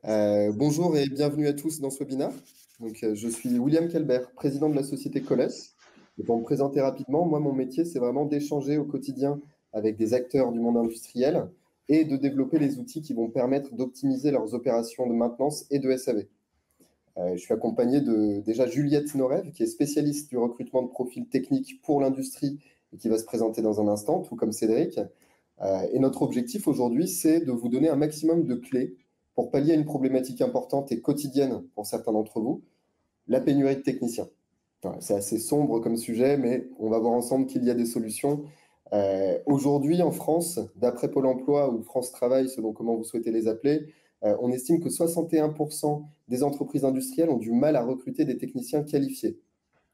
Bonjour et bienvenue à tous dans ce webinaire. Je suis William Kelbert, président de la société Coles. Et pour me présenter rapidement, moi, mon métier, c'est vraiment d'échanger au quotidien avec des acteurs du monde industriel et de développer les outils qui vont permettre d'optimiser leurs opérations de maintenance et de SAV. Je suis accompagné de déjà Juliette Norev, qui est spécialiste du recrutement de profils techniques pour l'industrie et qui va se présenter dans un instant, tout comme Cédric. Et notre objectif aujourd'hui, c'est de vous donner un maximum de clés pour pallier à une problématique importante et quotidienne pour certains d'entre vous, la pénurie de techniciens. Voilà, c'est assez sombre comme sujet, mais on va voir ensemble qu'il y a des solutions. Aujourd'hui, en France, d'après Pôle emploi ou France Travail, selon comment vous souhaitez les appeler, on estime que 61% des entreprises industrielles ont du mal à recruter des techniciens qualifiés,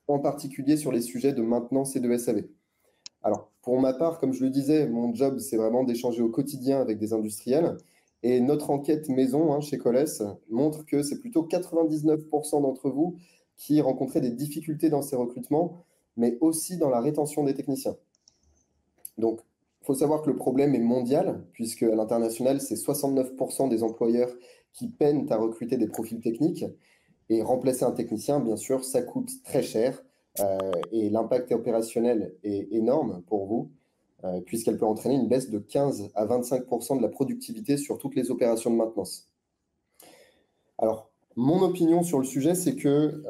en particulier sur les sujets de maintenance et de SAV. Alors, pour ma part, comme je le disais, mon job, c'est vraiment d'échanger au quotidien avec des industriels. Et notre enquête maison chez Coles montre que c'est plutôt 99% d'entre vous qui rencontraient des difficultés dans ces recrutements, mais aussi dans la rétention des techniciens. Donc, il faut savoir que le problème est mondial, puisque à l'international, c'est 69% des employeurs qui peinent à recruter des profils techniques. Et remplacer un technicien, bien sûr, ça coûte très cher et l'impact opérationnel est énorme pour vous, puisqu'elle peut entraîner une baisse de 15 à 25% de la productivité sur toutes les opérations de maintenance. Alors, mon opinion sur le sujet, c'est que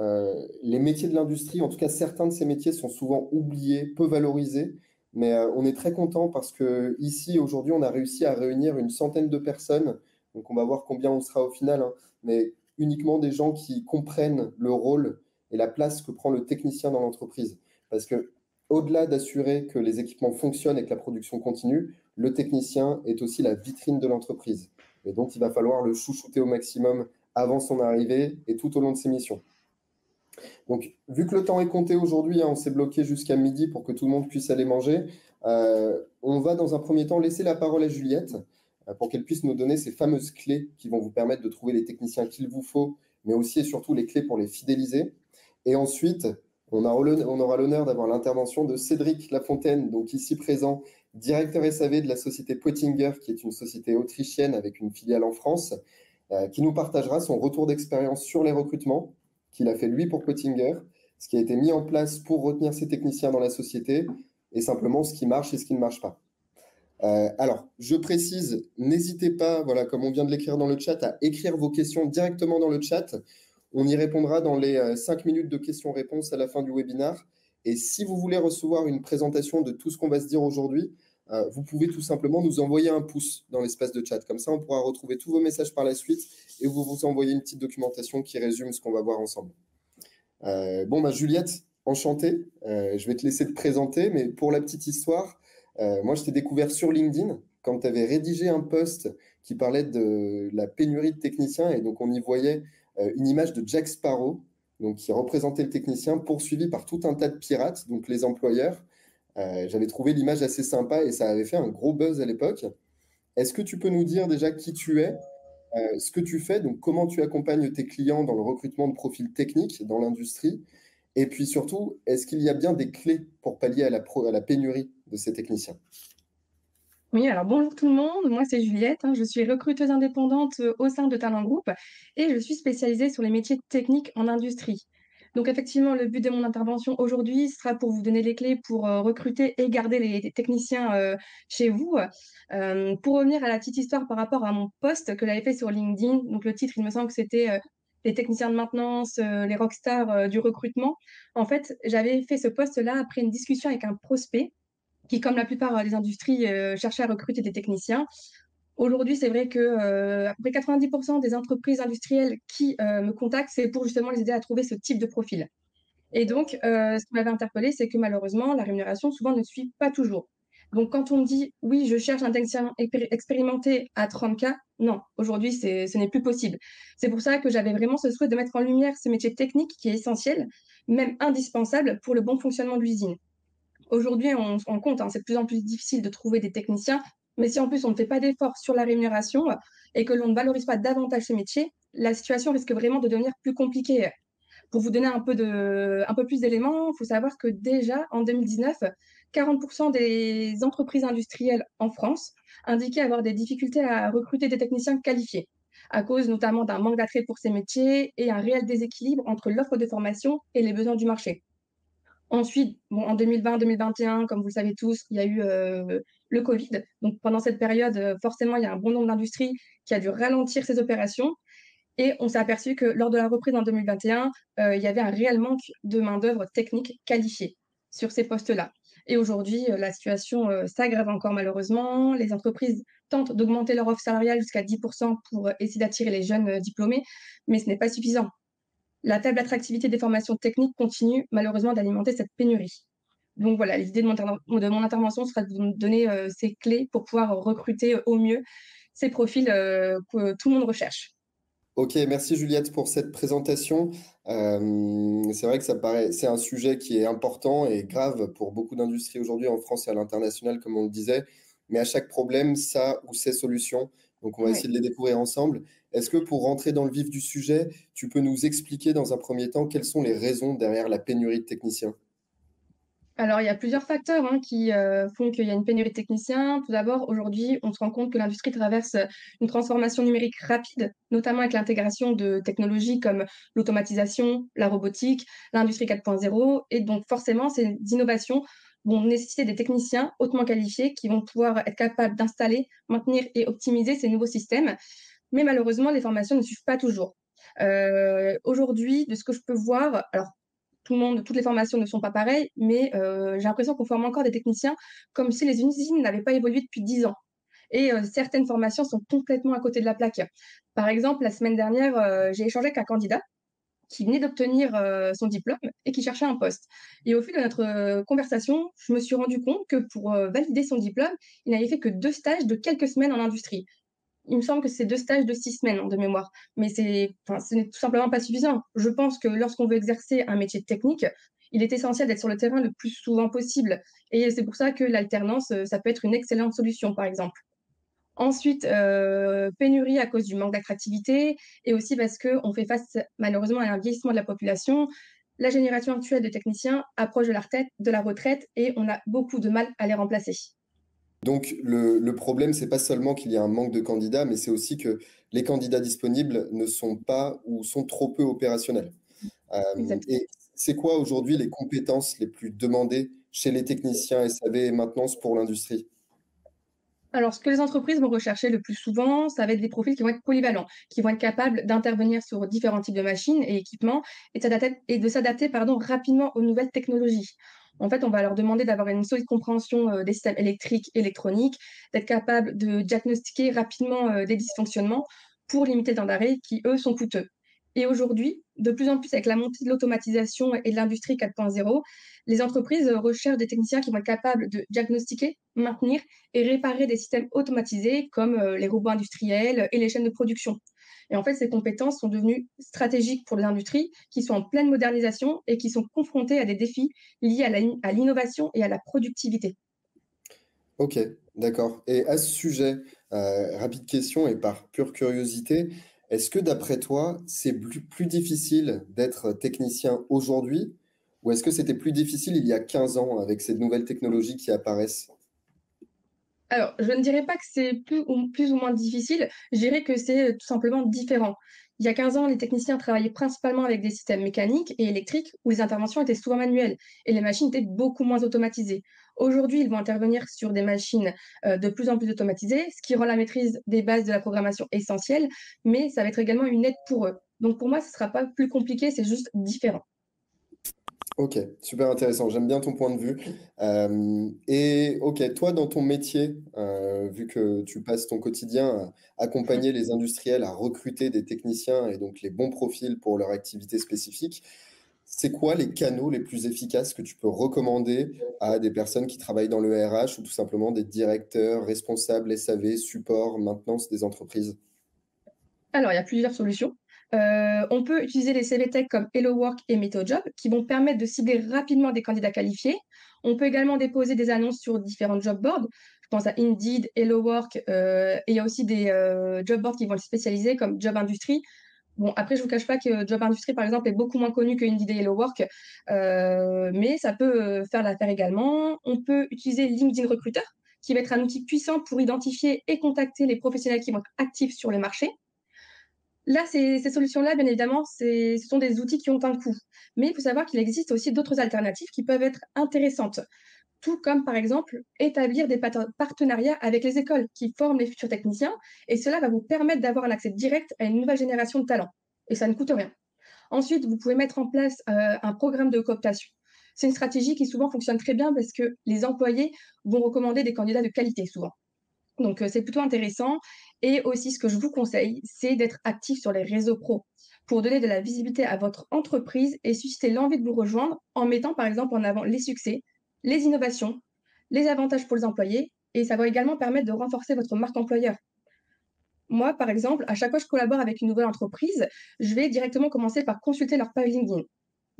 les métiers de l'industrie, en tout cas certains de ces métiers, sont souvent oubliés, peu valorisés, mais on est très content parce que ici, aujourd'hui, on a réussi à réunir une centaine de personnes, donc on va voir combien on sera au final, mais uniquement des gens qui comprennent le rôle et la place que prend le technicien dans l'entreprise. Parce que au-delà d'assurer que les équipements fonctionnent et que la production continue, le technicien est aussi la vitrine de l'entreprise. Et donc, il va falloir le chouchouter au maximum avant son arrivée et tout au long de ses missions. Donc, vu que le temps est compté aujourd'hui, on s'est bloqué jusqu'à midi pour que tout le monde puisse aller manger, on va dans un premier temps laisser la parole à Juliette pour qu'elle puisse nous donner ces fameuses clés qui vont vous permettre de trouver les techniciens qu'il vous faut, mais aussi et surtout les clés pour les fidéliser. Et ensuite, on aura l'honneur d'avoir l'intervention de Cédric Lafontaine, donc ici présent, directeur SAV de la société Poettinger, qui est une société autrichienne avec une filiale en France, qui nous partagera son retour d'expérience sur les recrutements qu'il a fait lui pour Poettinger, ce qui a été mis en place pour retenir ses techniciens dans la société et simplement ce qui marche et ce qui ne marche pas. Alors, je précise, n'hésitez pas, voilà, comme on vient de l'écrire dans le chat, à écrire vos questions directement dans le chat. On y répondra dans les 5 minutes de questions-réponses à la fin du webinaire. Et si vous voulez recevoir une présentation de tout ce qu'on va se dire aujourd'hui, vous pouvez tout simplement nous envoyer un pouce dans l'espace de chat. Comme ça, on pourra retrouver tous vos messages par la suite et vous envoyer une petite documentation qui résume ce qu'on va voir ensemble. Juliette, enchanté. Je vais te laisser te présenter, mais pour la petite histoire, moi, je t'ai découvert sur LinkedIn quand tu avais rédigé un post qui parlait de la pénurie de techniciens et donc on y voyait une image de Jack Sparrow, donc qui représentait le technicien poursuivi par tout un tas de pirates, donc les employeurs. J'avais trouvé l'image assez sympa et ça avait fait un gros buzz à l'époque. Est-ce que tu peux nous dire déjà qui tu es, ce que tu fais, donc comment tu accompagnes tes clients dans le recrutement de profils techniques dans l'industrie, et puis surtout, est-ce qu'il y a bien des clés pour pallier à la pénurie de ces techniciens? Oui, alors bonjour tout le monde, moi c'est Juliette, je suis recruteuse indépendante au sein de Talent Group et je suis spécialisée sur les métiers techniques en industrie. Donc effectivement, le but de mon intervention aujourd'hui sera pour vous donner les clés pour recruter et garder les techniciens chez vous. Pour revenir à la petite histoire par rapport à mon post que j'avais fait sur LinkedIn, donc le titre, il me semble que c'était les techniciens de maintenance, les rockstars du recrutement. En fait, j'avais fait ce post-là après une discussion avec un prospect qui, comme la plupart des industries, cherchaient à recruter des techniciens. Aujourd'hui, c'est vrai que à peu près 90% des entreprises industrielles qui me contactent, c'est pour justement les aider à trouver ce type de profil. Et donc, ce qui m'avait interpellée, c'est que malheureusement, la rémunération, souvent, ne suit pas toujours. Donc, quand on me dit, oui, je cherche un technicien expérimenté à 30K, non, aujourd'hui, ce n'est plus possible. C'est pour ça que j'avais vraiment ce souhait de mettre en lumière ce métier technique qui est essentiel, même indispensable pour le bon fonctionnement de l'usine. Aujourd'hui, on se rend compte, c'est de plus en plus difficile de trouver des techniciens, mais si en plus on ne fait pas d'efforts sur la rémunération et que l'on ne valorise pas davantage ce métier, la situation risque vraiment de devenir plus compliquée. Pour vous donner un peu plus d'éléments, il faut savoir que déjà en 2019, 40% des entreprises industrielles en France indiquaient avoir des difficultés à recruter des techniciens qualifiés. à cause notamment d'un manque d'attrait pour ces métiers et un réel déséquilibre entre l'offre de formation et les besoins du marché. Ensuite, bon, en 2020-2021, comme vous le savez tous, il y a eu le Covid. Donc pendant cette période, forcément, il y a un bon nombre d'industries qui a dû ralentir ses opérations et on s'est aperçu que lors de la reprise en 2021, il y avait un réel manque de main-d'œuvre technique qualifiée sur ces postes-là. Et aujourd'hui, la situation s'aggrave encore malheureusement. Les entreprises tentent d'augmenter leur offre salariale jusqu'à 10% pour essayer d'attirer les jeunes diplômés, mais ce n'est pas suffisant. La faible attractivité des formations techniques continue malheureusement d'alimenter cette pénurie. Donc voilà, l'idée de mon intervention sera de vous donner ces clés pour pouvoir recruter au mieux ces profils que tout le monde recherche. Ok, merci Juliette pour cette présentation. C'est vrai que c'est un sujet qui est important et grave pour beaucoup d'industries aujourd'hui en France et à l'international, comme on le disait. Mais à chaque problème, ça ou ses solutions. Donc, on va Oui. essayer de les découvrir ensemble. Est-ce que pour rentrer dans le vif du sujet, tu peux nous expliquer dans un premier temps quelles sont les raisons derrière la pénurie de techniciens? Alors, il y a plusieurs facteurs, hein, qui, font qu'il y a une pénurie de techniciens. Tout d'abord, aujourd'hui, on se rend compte que l'industrie traverse, une transformation numérique rapide, notamment avec l'intégration de technologies comme l'automatisation, la robotique, l'industrie 4.0 et donc forcément, ces innovations vont nécessiter des techniciens hautement qualifiés qui vont pouvoir être capables d'installer, maintenir et optimiser ces nouveaux systèmes. Mais malheureusement, les formations ne suivent pas toujours. Aujourd'hui, de ce que je peux voir, alors toutes les formations ne sont pas pareilles, mais j'ai l'impression qu'on forme encore des techniciens comme si les usines n'avaient pas évolué depuis 10 ans et certaines formations sont complètement à côté de la plaque. Par exemple, la semaine dernière, j'ai échangé avec un candidat qui venait d'obtenir, son diplôme et qui cherchait un poste et au fil de notre, conversation, je me suis rendu compte que pour, valider son diplôme, il n'avait fait que 2 stages de quelques semaines en industrie. Il me semble que c'est 2 stages de 6 semaines, de mémoire, mais ce n'est tout simplement pas suffisant. Je pense que lorsqu'on veut exercer un métier technique, il est essentiel d'être sur le terrain le plus souvent possible et c'est pour ça que l'alternance, ça peut être une excellente solution, par exemple. Ensuite, pénurie à cause du manque d'attractivité et aussi parce qu'on fait face malheureusement à un vieillissement de la population. La génération actuelle de techniciens approche de la retraite et on a beaucoup de mal à les remplacer. Donc, le problème, c'est pas seulement qu'il y a un manque de candidats, mais c'est aussi que les candidats disponibles ne sont pas ou sont trop peu opérationnels. Exactement. Et c'est quoi aujourd'hui les compétences les plus demandées chez les techniciens SAV et maintenance pour l'industrie? Alors, ce que les entreprises vont rechercher le plus souvent, ça va être des profils qui vont être polyvalents, qui vont être capables d'intervenir sur différents types de machines et équipements de s'adapter, pardon, rapidement aux nouvelles technologies. En fait, on va leur demander d'avoir une solide compréhension des systèmes électriques, électroniques, d'être capable de diagnostiquer rapidement des dysfonctionnements pour limiter le temps d'arrêt qui, eux, sont coûteux. Et aujourd'hui, de plus en plus avec la montée de l'automatisation et de l'industrie 4.0, les entreprises recherchent des techniciens qui vont être capables de diagnostiquer, maintenir et réparer des systèmes automatisés comme les robots industriels et les chaînes de production. Et en fait, ces compétences sont devenues stratégiques pour les industries qui sont en pleine modernisation et qui sont confrontées à des défis liés à l'innovation et à la productivité. Ok, d'accord. Et à ce sujet, rapide question et par pure curiosité, est-ce que d'après toi, c'est plus difficile d'être technicien aujourd'hui ou est-ce que c'était plus difficile il y a 15 ans avec ces nouvelles technologies qui apparaissent? Alors, je ne dirais pas que c'est plus ou moins difficile, je dirais que c'est tout simplement différent. Il y a 15 ans, les techniciens travaillaient principalement avec des systèmes mécaniques et électriques où les interventions étaient souvent manuelles et les machines étaient beaucoup moins automatisées. Aujourd'hui, ils vont intervenir sur des machines de plus en plus automatisées, ce qui rend la maîtrise des bases de la programmation essentielle, mais ça va être également une aide pour eux. Donc pour moi, ce ne sera pas plus compliqué, c'est juste différent. Ok, super intéressant. J'aime bien ton point de vue. Et ok, toi, dans ton métier, vu que tu passes ton quotidien à accompagner les industriels à recruter des techniciens et donc les bons profils pour leur activité spécifique, c'est quoi les canaux les plus efficaces que tu peux recommander à des personnes qui travaillent dans le RH ou tout simplement des directeurs, responsables SAV, support, maintenance des entreprises? Alors, il y a plusieurs solutions. On peut utiliser les CV Tech comme Hello Work et MeetoJob qui vont permettre de cibler rapidement des candidats qualifiés. On peut également déposer des annonces sur différents job boards. Je pense à Indeed, Hello Work, et il y a aussi des job boards qui vont être spécialisés comme Job Industry. Bon, après, je ne vous cache pas que Job Industry, par exemple, est beaucoup moins connu que Indeed et Hello Work, mais ça peut faire l'affaire également. On peut utiliser LinkedIn Recruiter, qui va être un outil puissant pour identifier et contacter les professionnels qui vont être actifs sur le marché. Là, ces solutions-là, bien évidemment, ce sont des outils qui ont un coût. Mais il faut savoir qu'il existe aussi d'autres alternatives qui peuvent être intéressantes. Tout comme, par exemple, établir des partenariats avec les écoles qui forment les futurs techniciens. Et cela va vous permettre d'avoir un accès direct à une nouvelle génération de talents. Et ça ne coûte rien. Ensuite, vous pouvez mettre en place un programme de cooptation. C'est une stratégie qui souvent fonctionne très bien parce que les employés vont recommander des candidats de qualité souvent. Donc, c'est plutôt intéressant et aussi ce que je vous conseille, c'est d'être actif sur les réseaux pro pour donner de la visibilité à votre entreprise et susciter l'envie de vous rejoindre en mettant, par exemple, en avant les succès, les innovations, les avantages pour les employés et ça va également permettre de renforcer votre marque employeur. Moi, par exemple, à chaque fois que je collabore avec une nouvelle entreprise, je vais directement commencer par consulter leur page LinkedIn.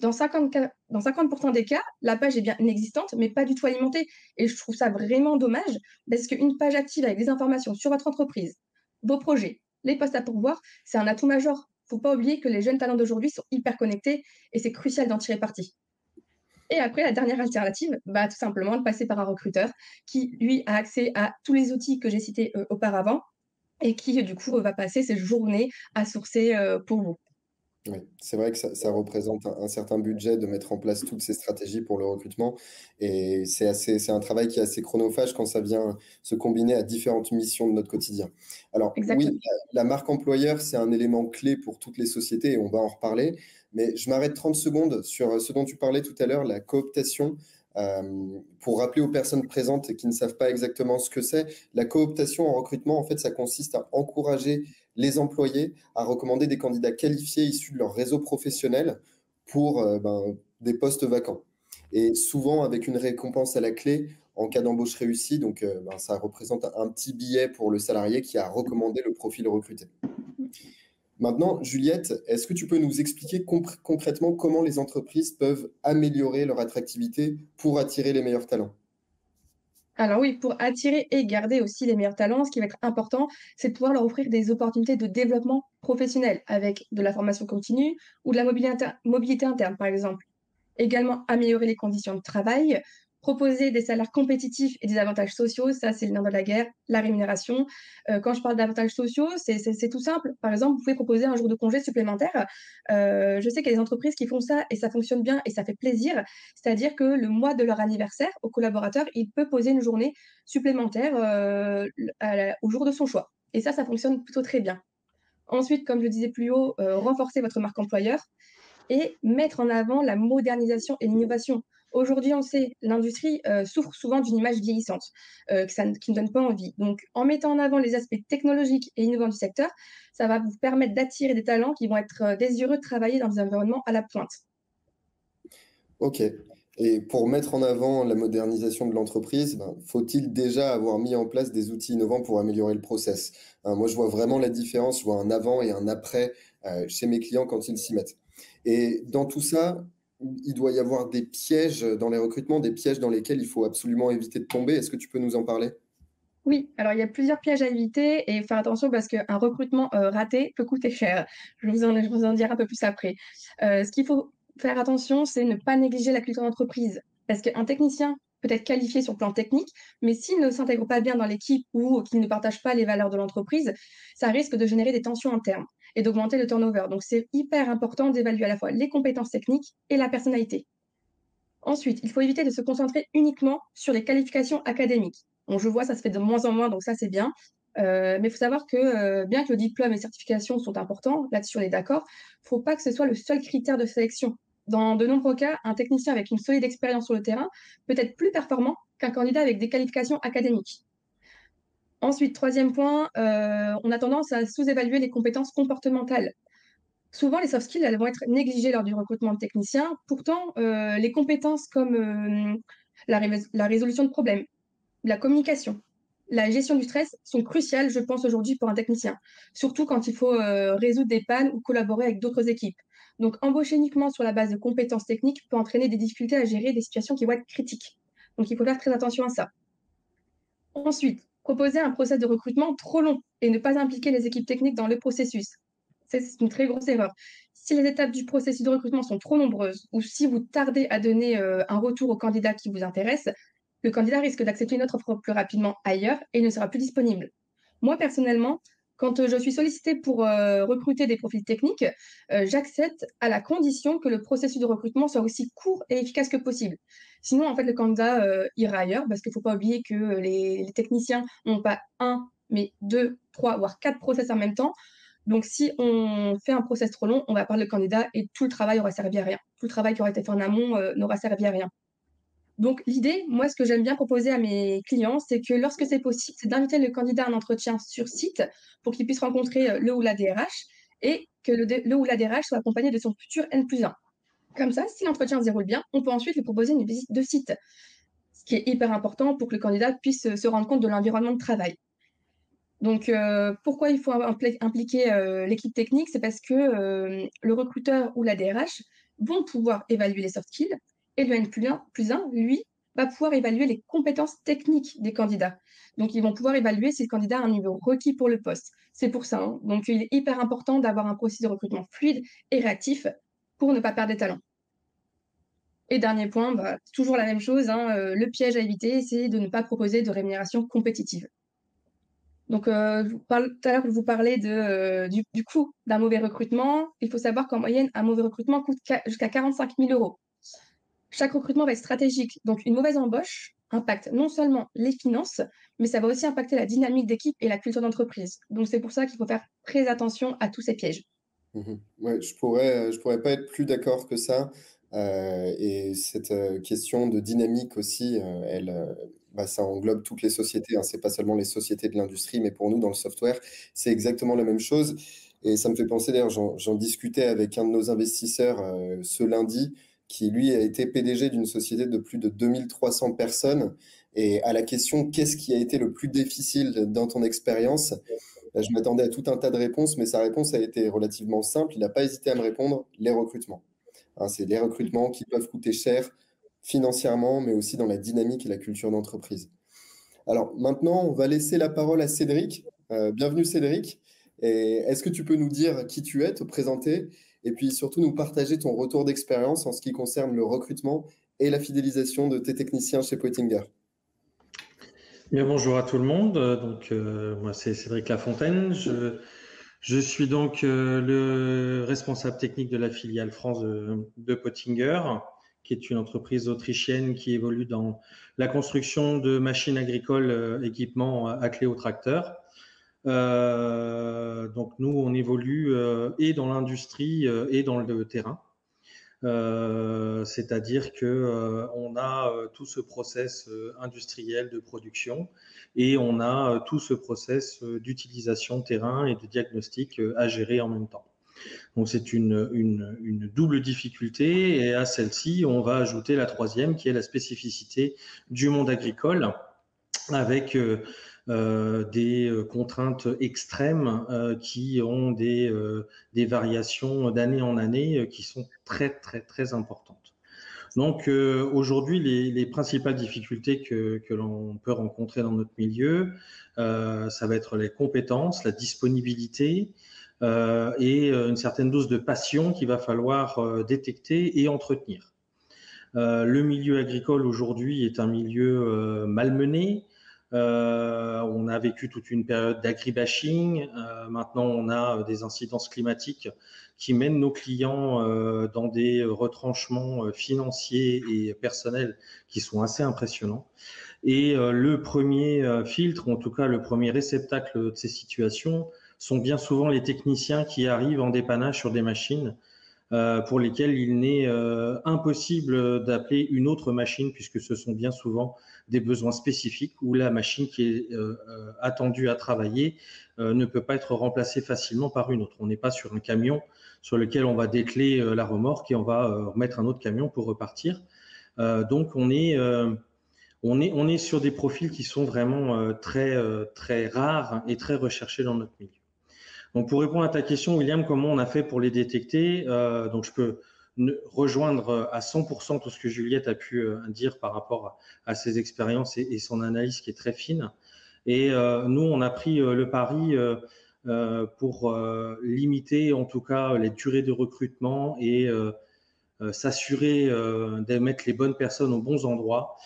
Dans 50% des cas, la page est bien inexistante, mais pas du tout alimentée. Et je trouve ça vraiment dommage parce qu'une page active avec des informations sur votre entreprise, vos projets, les postes à pourvoir, c'est un atout majeur. Faut pas oublier que les jeunes talents d'aujourd'hui sont hyper connectés et c'est crucial d'en tirer parti. Et après, la dernière alternative, bah, tout simplement de passer par un recruteur qui, lui, a accès à tous les outils que j'ai cités auparavant et qui, du coup, va passer ses journées à sourcer pour vous. Oui, c'est vrai que ça représente un certain budget de mettre en place toutes ces stratégies pour le recrutement et c'est un travail qui est assez chronophage quand ça vient se combiner à différentes missions de notre quotidien. Alors oui, Exactement. la marque employeur, c'est un élément clé pour toutes les sociétés et on va en reparler, mais je m'arrête 30 secondes sur ce dont tu parlais tout à l'heure, la cooptation. Pour rappeler aux personnes présentes qui ne savent pas exactement ce que c'est, la cooptation en recrutement, en fait, ça consiste à encourager les employés à recommander des candidats qualifiés issus de leur réseau professionnel pour des postes vacants. Et souvent avec une récompense à la clé en cas d'embauche réussie. Donc, ça représente un petit billet pour le salarié qui a recommandé le profil recruté. Maintenant, Juliette, est-ce que tu peux nous expliquer concrètement comment les entreprises peuvent améliorer leur attractivité pour attirer les meilleurs talents? Alors oui, pour attirer et garder aussi les meilleurs talents, ce qui va être important, c'est de pouvoir leur offrir des opportunités de développement professionnel avec de la formation continue ou de la mobilité interne, par exemple. Également, améliorer les conditions de travail, proposer des salaires compétitifs et des avantages sociaux, ça, c'est le nerf de la guerre, la rémunération. Quand je parle d'avantages sociaux, c'est tout simple. Par exemple, vous pouvez proposer un jour de congé supplémentaire. Je sais qu'il y a des entreprises qui font ça et ça fonctionne bien et ça fait plaisir. C'est-à-dire que le mois de leur anniversaire, au collaborateur, il peut poser une journée supplémentaire au jour de son choix. Et ça fonctionne plutôt très bien. Ensuite, comme je disais plus haut, renforcer votre marque employeur et mettre en avant la modernisation et l'innovation. Aujourd'hui, on sait, l'industrie souffre souvent d'une image vieillissante, qui ne donne pas envie. Donc, en mettant en avant les aspects technologiques et innovants du secteur, ça va vous permettre d'attirer des talents qui vont être désireux de travailler dans des environnements à la pointe. Ok. Et pour mettre en avant la modernisation de l'entreprise, faut-il déjà avoir mis en place des outils innovants pour améliorer le process? Moi, je vois vraiment la différence, je vois un avant et un après chez mes clients quand ils s'y mettent. Et dans tout ça, il doit y avoir des pièges dans les recrutements, des pièges dans lesquels il faut absolument éviter de tomber. Est-ce que tu peux nous en parler? Oui, alors il y a plusieurs pièges à éviter et faire attention parce qu'un recrutement raté peut coûter cher. Je vous en dirai un peu plus après. Ce qu'il faut faire attention, c'est ne pas négliger la culture d'entreprise. Parce qu'un technicien peut être qualifié sur le plan technique, mais s'il ne s'intègre pas bien dans l'équipe ou qu'il ne partage pas les valeurs de l'entreprise, ça risque de générer des tensions internes et d'augmenter le turnover. Donc c'est hyper important d'évaluer à la fois les compétences techniques et la personnalité. Ensuite, il faut éviter de se concentrer uniquement sur les qualifications académiques. Bon, je vois, ça se fait de moins en moins, donc ça, c'est bien. Mais il faut savoir que, bien que le diplôme et les certifications sont importants, là-dessus on est d'accord, il ne faut pas que ce soit le seul critère de sélection. Dans de nombreux cas, un technicien avec une solide expérience sur le terrain peut être plus performant qu'un candidat avec des qualifications académiques. Ensuite, troisième point, on a tendance à sous-évaluer les compétences comportementales. Souvent, les soft skills, elles vont être négligées lors du recrutement de techniciens. Pourtant, les compétences comme la résolution de problèmes, la communication, la gestion du stress sont cruciales, je pense, aujourd'hui pour un technicien. Surtout quand il faut résoudre des pannes ou collaborer avec d'autres équipes. Donc, embaucher uniquement sur la base de compétences techniques peut entraîner des difficultés à gérer des situations qui vont être critiques. Donc, il faut faire très attention à ça. Ensuite, proposer un process de recrutement trop long et ne pas impliquer les équipes techniques dans le processus. C'est une très grosse erreur. Si les étapes du processus de recrutement sont trop nombreuses ou si vous tardez à donner un retour au candidat qui vous intéresse, le candidat risque d'accepter une autre offre plus rapidement ailleurs et il ne sera plus disponible. Moi, personnellement, Quand je suis sollicitée pour recruter des profils techniques, j'accepte à la condition que le processus de recrutement soit aussi court et efficace que possible. Sinon, en fait, le candidat ira ailleurs parce qu'il ne faut pas oublier que les techniciens n'ont pas un, mais deux, trois, voire quatre process en même temps. Donc, si on fait un process trop long, on va perdre le candidat et tout le travail aura servi à rien. Tout le travail qui aura été fait en amont n'aura servi à rien. Donc l'idée, moi, ce que j'aime bien proposer à mes clients, c'est que lorsque c'est possible, c'est d'inviter le candidat à un entretien sur site pour qu'il puisse rencontrer le ou la DRH et que le ou la DRH soit accompagné de son futur N+1. Comme ça, si l'entretien se déroule bien, on peut ensuite lui proposer une visite de site, ce qui est hyper important pour que le candidat puisse se rendre compte de l'environnement de travail. Donc, pourquoi il faut impliquer l'équipe technique? C'est parce que le recruteur ou la DRH vont pouvoir évaluer les soft skills et le N+1, lui, va pouvoir évaluer les compétences techniques des candidats. Donc, ils vont pouvoir évaluer si le candidat a un niveau requis pour le poste. C'est pour ça, hein. Donc, il est hyper important d'avoir un processus de recrutement fluide et réactif pour ne pas perdre des talents. Et dernier point, bah, toujours la même chose, hein, le piège à éviter, c'est de ne pas proposer de rémunération compétitive. Donc, tout à l'heure, je vous parlais du coût d'un mauvais recrutement. Il faut savoir qu'en moyenne, un mauvais recrutement coûte jusqu'à 45 000 euros. Chaque recrutement va être stratégique. Donc, une mauvaise embauche impacte non seulement les finances, mais ça va aussi impacter la dynamique d'équipe et la culture d'entreprise. Donc, c'est pour ça qu'il faut faire très attention à tous ces pièges. Ouais, je pourrais pas être plus d'accord que ça. Et cette question de dynamique aussi, ça englobe toutes les sociétés, hein. C'est pas seulement les sociétés de l'industrie, mais pour nous, dans le software, c'est exactement la même chose. Et ça me fait penser, d'ailleurs, j'en discutais avec un de nos investisseurs ce lundi, qui lui a été PDG d'une société de plus de 2300 personnes. Et à la question, qu'est-ce qui a été le plus difficile dans ton expérience? Je m'attendais à tout un tas de réponses, mais sa réponse a été relativement simple. Il n'a pas hésité à me répondre, les recrutements. Hein, c'est les recrutements qui peuvent coûter cher financièrement, mais aussi dans la dynamique et la culture d'entreprise. Alors maintenant, on va laisser la parole à Cédric. Bienvenue Cédric. Et est-ce que tu peux nous dire qui tu es, te présenter, et puis surtout nous partager ton retour d'expérience en ce qui concerne le recrutement et la fidélisation de tes techniciens chez Poitinger? Bien, bonjour à tout le monde. Moi, c'est Cédric Lafontaine. Je suis donc le responsable technique de la filiale France de Pottinger, qui est une entreprise autrichienne qui évolue dans la construction de machines agricoles, équipements attelés aux tracteurs. Donc, nous, on évolue et dans l'industrie et dans le terrain. C'est-à-dire que on a tout ce process industriel de production et on a tout ce process d'utilisation terrain et de diagnostic à gérer en même temps. Donc c'est une double difficulté et à celle-ci on va ajouter la troisième qui est la spécificité du monde agricole avec des contraintes extrêmes qui ont des variations d'année en année qui sont très très très importantes. Donc aujourd'hui, les principales difficultés que l'on peut rencontrer dans notre milieu, ça va être les compétences, la disponibilité et une certaine dose de passion qu'il va falloir détecter et entretenir. Le milieu agricole aujourd'hui est un milieu malmené. On a vécu toute une période d'agribashing. Maintenant, on a des incidences climatiques qui mènent nos clients dans des retranchements financiers et personnels qui sont assez impressionnants. Et le premier filtre, en tout cas le premier réceptacle de ces situations, sont bien souvent les techniciens qui arrivent en dépannage sur des machines pour lesquels il n'est impossible d'appeler une autre machine puisque ce sont bien souvent des besoins spécifiques où la machine qui est attendue à travailler ne peut pas être remplacée facilement par une autre. On n'est pas sur un camion sur lequel on va dételer la remorque et on va remettre un autre camion pour repartir. Donc on est sur des profils qui sont vraiment très rares et très recherchés dans notre milieu. Donc, pour répondre à ta question, William, comment on a fait pour les détecter? Donc, je peux rejoindre à 100% tout ce que Juliette a pu dire par rapport à ses expériences et son analyse qui est très fine. Et nous, on a pris le pari pour limiter en tout cas les durées de recrutement et s'assurer de mettre les bonnes personnes aux bons endroits.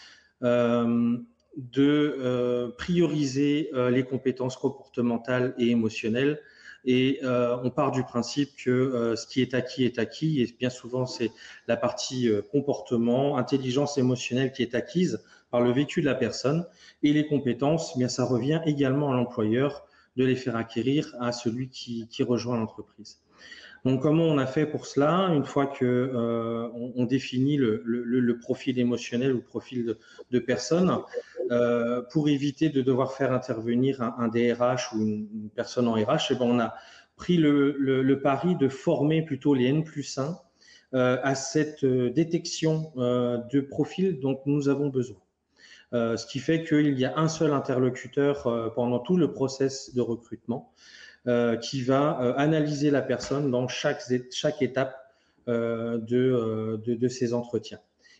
de prioriser les compétences comportementales et émotionnelles. Et on part du principe que ce qui est acquis, et bien souvent c'est la partie comportement, intelligence émotionnelle qui est acquise par le vécu de la personne, et les compétences, eh bien ça revient également à l'employeur de les faire acquérir à celui qui rejoint l'entreprise. Donc, comment on a fait pour cela? Une fois que on définit le profil émotionnel ou le profil de personne, pour éviter de devoir faire intervenir un DRH ou une personne en RH, eh ben, on a pris le pari de former plutôt les N+1 à cette détection de profil dont nous avons besoin. Ce qui fait qu'il y a un seul interlocuteur pendant tout le process de recrutement qui va analyser la personne dans chaque étape de ces entretiens.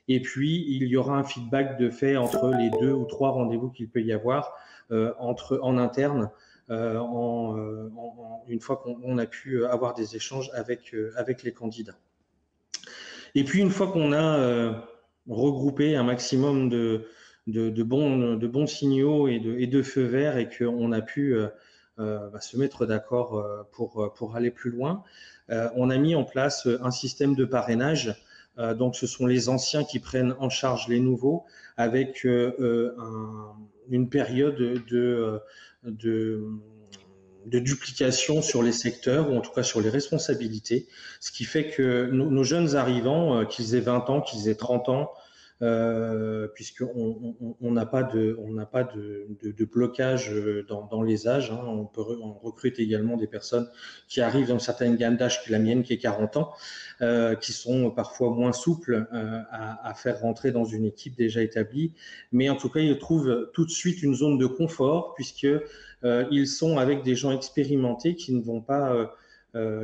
Et puis, il y aura un feedback de fait entre les 2 ou 3 rendez-vous qu'il peut y avoir en interne, une fois qu'on a pu avoir des échanges avec les candidats. Et puis, une fois qu'on a regroupé un maximum de bons signaux et de feux verts et qu'on a pu se mettre d'accord pour aller plus loin, on a mis en place un système de parrainage. Donc, ce sont les anciens qui prennent en charge les nouveaux avec une période de duplication sur les secteurs, ou en tout cas sur les responsabilités, ce qui fait que nos jeunes arrivants, qu'ils aient 20 ans, qu'ils aient 30 ans, puisqu'on n'a pas de blocage dans les âges. Hein. On recrute également des personnes qui arrivent dans une certaine gamme d'âge que la mienne, qui est 40 ans, qui sont parfois moins souples à faire rentrer dans une équipe déjà établie. Mais en tout cas, ils trouvent tout de suite une zone de confort, puisque ils sont avec des gens expérimentés qui ne vont pas,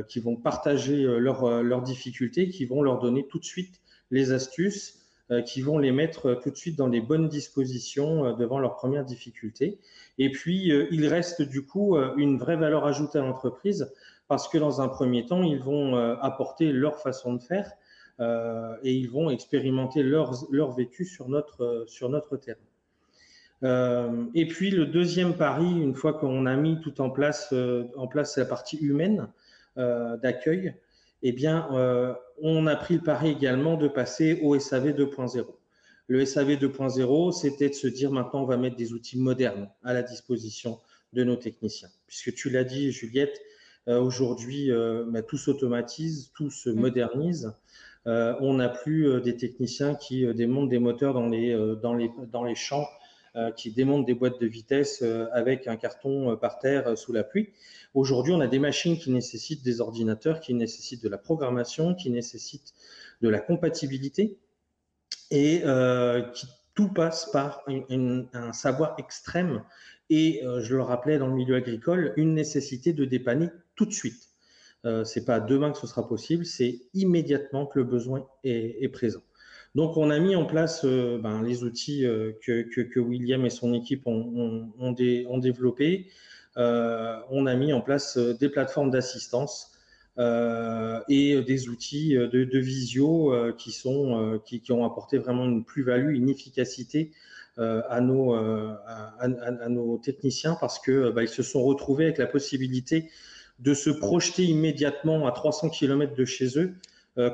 qui vont partager leurs difficultés, qui vont leur donner tout de suite les astuces, qui vont les mettre tout de suite dans les bonnes dispositions devant leurs premières difficultés. Et puis, il reste du coup une vraie valeur ajoutée à l'entreprise, parce que dans un premier temps, ils vont apporter leur façon de faire et ils vont expérimenter leur vécu sur notre terrain. Et puis, le deuxième pari, une fois qu'on a mis tout en place la partie humaine d'accueil, eh bien, on a pris le pari également de passer au SAV 2.0. Le SAV 2.0, c'était de se dire maintenant, on va mettre des outils modernes à la disposition de nos techniciens. Puisque tu l'as dit, Juliette, aujourd'hui, tout s'automatise, tout se modernise. On n'a plus des techniciens qui démontent des moteurs dans les champs, qui démontent des boîtes de vitesse avec un carton par terre sous la pluie. Aujourd'hui, on a des machines qui nécessitent des ordinateurs, qui nécessitent de la programmation, qui nécessitent de la compatibilité, et tout passe par un savoir extrême et, je le rappelais dans le milieu agricole, une nécessité de dépanner tout de suite. C'est pas demain que ce sera possible, c'est immédiatement que le besoin est présent. Donc, on a mis en place les outils que William et son équipe ont développés. On a mis en place des plateformes d'assistance et des outils de visio qui ont apporté vraiment une plus-value, une efficacité à nos techniciens, parce que ils se sont retrouvés avec la possibilité de se projeter immédiatement à 300 km de chez eux,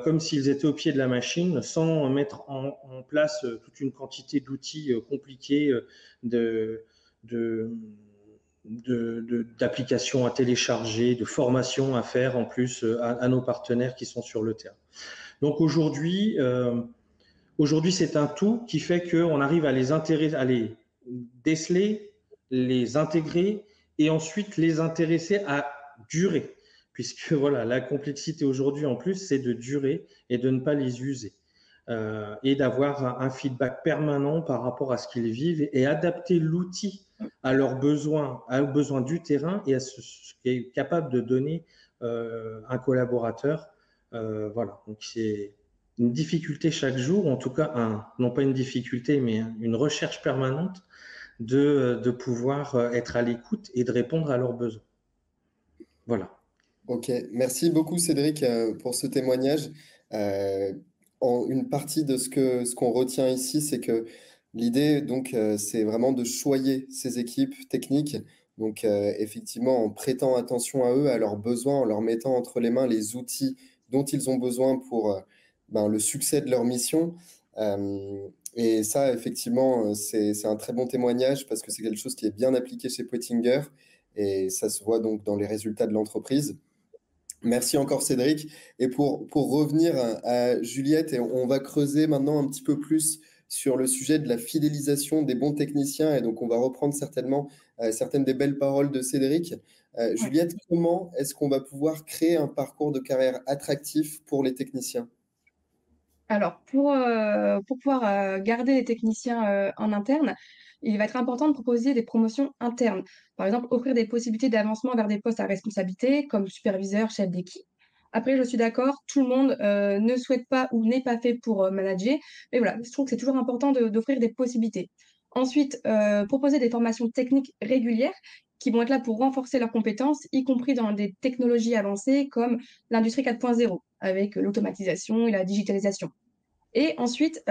comme s'ils étaient au pied de la machine, sans mettre en place toute une quantité d'outils compliqués, d'applications à télécharger, de formations à faire en plus à nos partenaires qui sont sur le terrain. Donc aujourd'hui, c'est un tout qui fait qu'on arrive à les déceler, les intégrer et ensuite les intéresser à durer. Puisque voilà, la complexité aujourd'hui en plus, c'est de durer et de ne pas les user. Et d'avoir un feedback permanent par rapport à ce qu'ils vivent et adapter l'outil à leurs besoins, aux besoins du terrain et à ce qu'est capable de donner un collaborateur. Voilà, donc c'est une difficulté chaque jour, ou en tout cas, non pas une difficulté, mais une recherche permanente de pouvoir être à l'écoute et de répondre à leurs besoins. Voilà. Ok, merci beaucoup Cédric pour ce témoignage. Une partie de ce qu'on retient ici, c'est que L'idée, donc, c'est vraiment de choyer ces équipes techniques. Donc, effectivement, en prêtant attention à eux, à leurs besoins, en leur mettant entre les mains les outils dont ils ont besoin pour le succès de leur mission. Et ça, effectivement, c'est un très bon témoignage parce que c'est quelque chose qui est bien appliqué chez Poitinger et ça se voit donc dans les résultats de l'entreprise. Merci encore Cédric. Et pour revenir à Juliette, et on va creuser maintenant un petit peu plus sur le sujet de la fidélisation des bons techniciens. Et donc, on va reprendre certainement certaines des belles paroles de Cédric. Ouais. Juliette, comment est-ce qu'on va pouvoir créer un parcours de carrière attractif pour les techniciens? Alors, pour pouvoir garder les techniciens en interne, il va être important de proposer des promotions internes. Par exemple, offrir des possibilités d'avancement vers des postes à responsabilité, comme superviseur, chef d'équipe. Après, je suis d'accord, tout le monde ne souhaite pas ou n'est pas fait pour manager, mais voilà, je trouve que c'est toujours important d'offrir des possibilités. Ensuite, proposer des formations techniques régulières qui vont être là pour renforcer leurs compétences, y compris dans des technologies avancées comme l'industrie 4.0, avec l'automatisation et la digitalisation. Et ensuite,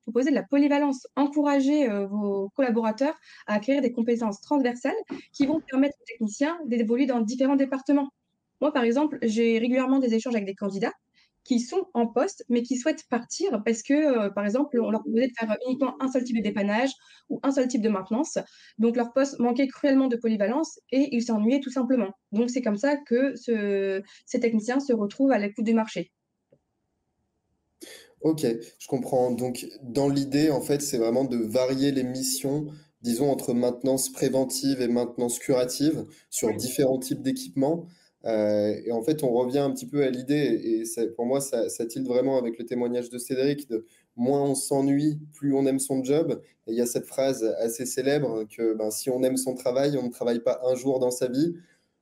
proposer de la polyvalence, encourager, vos collaborateurs à acquérir des compétences transversales qui vont permettre aux techniciens d'évoluer dans différents départements. Moi, par exemple, j'ai régulièrement des échanges avec des candidats qui sont en poste, mais qui souhaitent partir parce que, par exemple, on leur proposait de faire uniquement un seul type de dépannage ou un seul type de maintenance. Donc leur poste manquait cruellement de polyvalence et ils s'ennuyaient tout simplement. Donc c'est comme ça que ces techniciens se retrouvent à l'écoute du marché. Ok, je comprends. Donc, dans l'idée, en fait, c'est vraiment de varier les missions, disons, entre maintenance préventive et maintenance curative sur Ouais. différents types d'équipements. Et en fait, on revient un petit peu à l'idée, et pour moi, ça tilte vraiment avec le témoignage de Cédric, de moins on s'ennuie, plus on aime son job. Et il y a cette phrase assez célèbre que ben, si on aime son travail, on ne travaille pas un jour dans sa vie.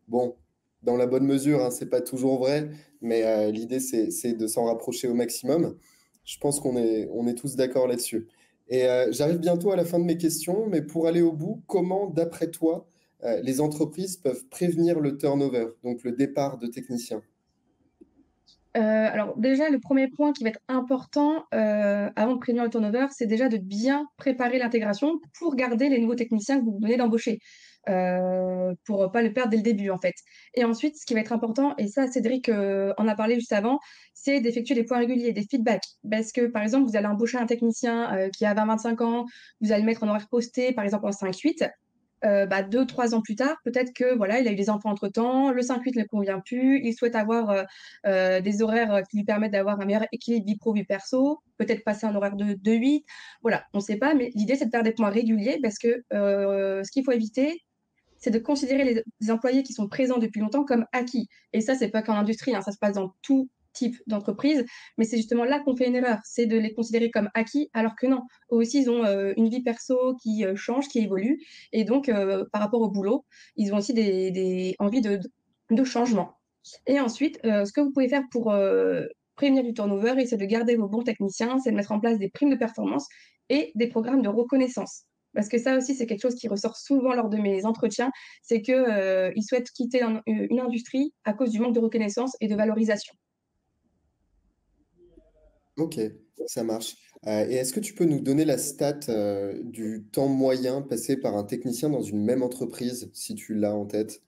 Bon, dans la bonne mesure, hein, c'est pas toujours vrai, mais l'idée, c'est de s'en rapprocher au maximum. Je pense qu'on est tous d'accord là-dessus. Et j'arrive bientôt à la fin de mes questions, mais pour aller au bout, comment, d'après toi, les entreprises peuvent prévenir le turnover, donc le départ de techniciens? Alors déjà, le premier point qui va être important, avant de prévenir le turnover, c'est déjà de bien préparer l'intégration pour garder les nouveaux techniciens que vous venez d'embaucher, pour pas le perdre dès le début, en fait. Et ensuite, ce qui va être important et ça Cédric, en a parlé juste avant, c'est d'effectuer des points réguliers, des feedbacks. Parce que, par exemple, vous allez embaucher un technicien, qui a 20-25 ans, vous allez le mettre en horaire posté, par exemple en 5-8. 2-3 ans plus tard, peut-être que voilà, il a eu des enfants entre-temps, le 5-8 ne convient plus, il souhaite avoir, des horaires, qui lui permettent d'avoir un meilleur équilibre vie pro, vie perso, peut-être passer un horaire de 8. Voilà, on ne sait pas, mais l'idée, c'est de faire des points réguliers parce que, ce qu'il faut éviter, c'est de considérer les employés qui sont présents depuis longtemps comme acquis. Et ça, c'est pas qu'en industrie, hein, ça se passe dans tout type d'entreprise. Mais c'est justement là qu'on fait une erreur, c'est de les considérer comme acquis, alors que non. Eux aussi, ils ont une vie perso qui change, qui évolue. Et donc, par rapport au boulot, ils ont aussi des envies de changement. Et ensuite, ce que vous pouvez faire pour prévenir du turnover, et c'est de garder vos bons techniciens, c'est de mettre en place des primes de performance et des programmes de reconnaissance. Parce que ça aussi, c'est quelque chose qui ressort souvent lors de mes entretiens, c'est que, ils souhaitent quitter une industrie à cause du manque de reconnaissance et de valorisation. Ok, ça marche. Et est-ce que tu peux nous donner la stat du temps moyen passé par un technicien dans une même entreprise, si tu l'as en tête?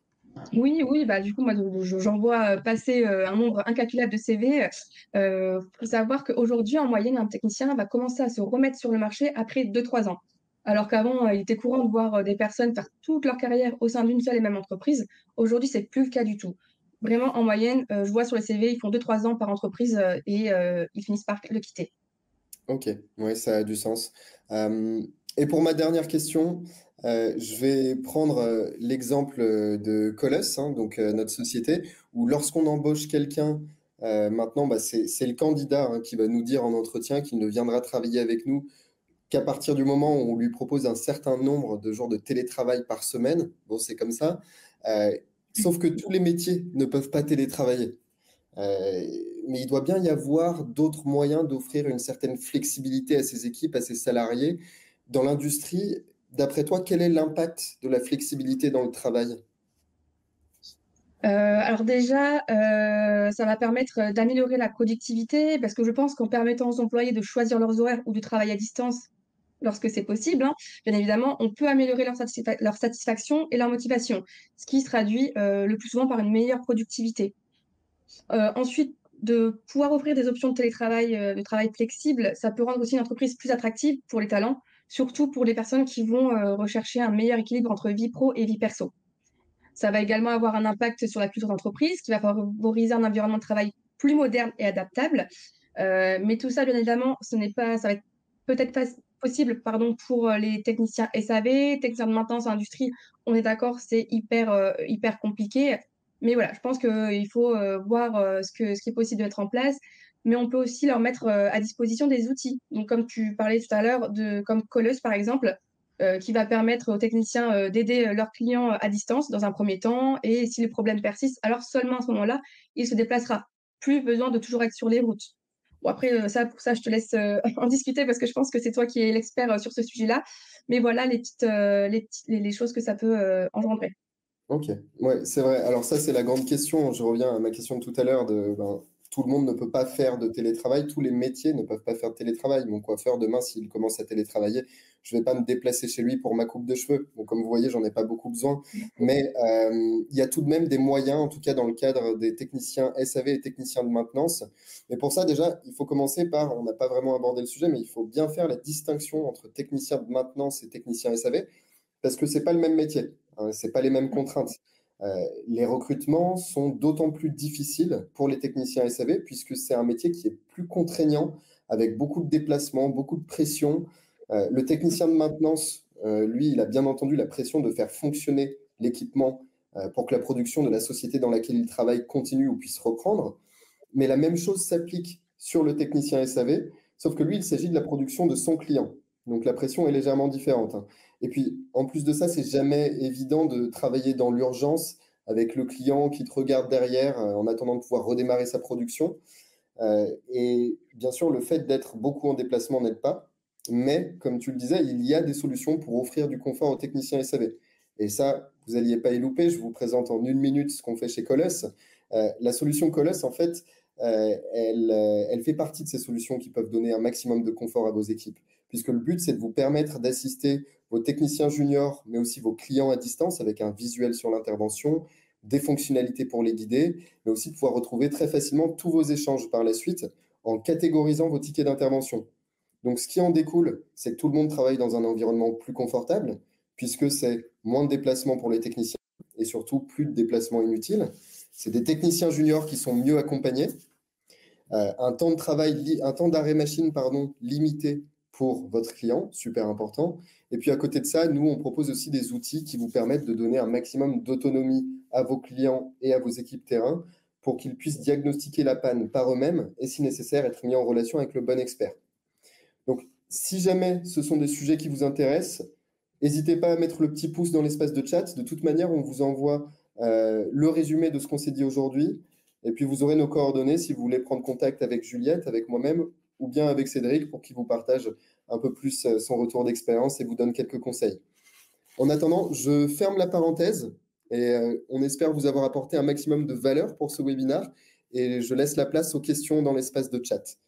Oui, oui, bah, du coup, moi, j'en vois passer, un nombre incalculable de CV. Faut savoir qu'aujourd'hui, en moyenne, un technicien va commencer à se remettre sur le marché après 2-3 ans. Alors qu'avant, il était courant de voir, des personnes faire toute leur carrière au sein d'une seule et même entreprise. Aujourd'hui, c'est plus le cas du tout. Vraiment, en moyenne, je vois sur les CV, ils font 2-3 ans par entreprise, et ils finissent par le quitter. Ok, ouais, ça a du sens. Euh, et pour ma dernière question, je vais prendre l'exemple de Coles, hein, donc notre société, où lorsqu'on embauche quelqu'un, maintenant, bah, c'est le candidat hein, qui va nous dire en entretien qu'il ne viendra travailler avec nous qu'à partir du moment où on lui propose un certain nombre de jours de télétravail par semaine. Bon, c'est comme ça. Euh, Sauf que tous les métiers ne peuvent pas télétravailler. Euh, mais il doit bien y avoir d'autres moyens d'offrir une certaine flexibilité à ses équipes, à ses salariés. Dans l'industrie, d'après toi, quel est l'impact de la flexibilité dans le travail? Alors déjà, ça va permettre, d'améliorer la productivité parce que je pense qu'en permettant aux employés de choisir leurs horaires ou de travailler à distance, lorsque c'est possible, hein, bien évidemment, on peut améliorer leur satisfaction et leur motivation, ce qui se traduit le plus souvent par une meilleure productivité. Ensuite, de pouvoir offrir des options de télétravail, de travail flexible, ça peut rendre aussi une entreprise plus attractive pour les talents, surtout pour les personnes qui vont rechercher un meilleur équilibre entre vie pro et vie perso. Ça va également avoir un impact sur la culture d'entreprise, qui va favoriser un environnement de travail plus moderne et adaptable. Mais tout ça, bien évidemment, ça va être peut-être pas possible, pardon, pour les techniciens SAV, techniciens de maintenance en industrie. On est d'accord, c'est hyper compliqué. Mais voilà, je pense qu'il faut voir ce qui est possible de mettre en place. Mais on peut aussi leur mettre à disposition des outils. Donc, comme tu parlais tout à l'heure, comme Coleus, par exemple, qui va permettre aux techniciens d'aider leurs clients à distance dans un premier temps. Et si les problèmes persistent, alors seulement à ce moment-là, il se déplacera. Plus besoin de toujours être sur les routes. Bon, après, pour ça, je te laisse en discuter parce que je pense que c'est toi qui es l'expert sur ce sujet-là. Mais voilà les choses que ça peut engendrer. Ok, ouais, c'est vrai. Alors ça, c'est la grande question. Je reviens à ma question de tout à l'heure tout le monde ne peut pas faire de télétravail, tous les métiers ne peuvent pas faire de télétravail. Mon coiffeur, demain, s'il commence à télétravailler, je ne vais pas me déplacer chez lui pour ma coupe de cheveux. Bon, comme vous voyez, j'en ai pas beaucoup besoin. Mais il y a tout de même des moyens, en tout cas dans le cadre des techniciens SAV et techniciens de maintenance. Mais pour ça, déjà, il faut commencer par, on n'a pas vraiment abordé le sujet, mais il faut bien faire la distinction entre techniciens de maintenance et techniciens SAV, parce que ce n'est pas le même métier, hein, ce n'est pas les mêmes contraintes. Les recrutements sont d'autant plus difficiles pour les techniciens SAV puisque c'est un métier qui est plus contraignant avec beaucoup de déplacements, beaucoup de pression. Le technicien de maintenance, lui, il a bien entendu la pression de faire fonctionner l'équipement pour que la production de la société dans laquelle il travaille continue ou puisse reprendre. Mais la même chose s'applique sur le technicien SAV, sauf que lui, il s'agit de la production de son client. Donc la pression est légèrement différente, hein. Et puis, en plus de ça, c'est jamais évident de travailler dans l'urgence avec le client qui te regarde derrière en attendant de pouvoir redémarrer sa production. Et bien sûr, le fait d'être beaucoup en déplacement n'aide pas. Mais, comme tu le disais, il y a des solutions pour offrir du confort aux techniciens SAV. Et ça, vous n'alliez pas y louper. Je vous présente en 1 minute ce qu'on fait chez Coleus. La solution Coleus, en fait, elle fait partie de ces solutions qui peuvent donner un maximum de confort à vos équipes, puisque le but, c'est de vous permettre d'assister vos techniciens juniors, mais aussi vos clients à distance avec un visuel sur l'intervention, des fonctionnalités pour les guider, mais aussi de pouvoir retrouver très facilement tous vos échanges par la suite en catégorisant vos tickets d'intervention. Donc, ce qui en découle, c'est que tout le monde travaille dans un environnement plus confortable, puisque c'est moins de déplacements pour les techniciens et surtout plus de déplacements inutiles. C'est des techniciens juniors qui sont mieux accompagnés, un temps de travail, un temps d'arrêt machine, limité pour votre client, super important. Et puis à côté de ça, nous, on propose aussi des outils qui vous permettent de donner un maximum d'autonomie à vos clients et à vos équipes terrain pour qu'ils puissent diagnostiquer la panne par eux-mêmes et, si nécessaire, être mis en relation avec le bon expert. Donc, si jamais ce sont des sujets qui vous intéressent, n'hésitez pas à mettre le petit pouce dans l'espace de chat. De toute manière, on vous envoie le résumé de ce qu'on s'est dit aujourd'hui. Et puis, vous aurez nos coordonnées si vous voulez prendre contact avec Juliette, avec moi-même, ou bien avec Cédric pour qu'il vous partage un peu plus son retour d'expérience et vous donne quelques conseils. En attendant, je ferme la parenthèse et on espère vous avoir apporté un maximum de valeur pour ce webinaire et je laisse la place aux questions dans l'espace de chat.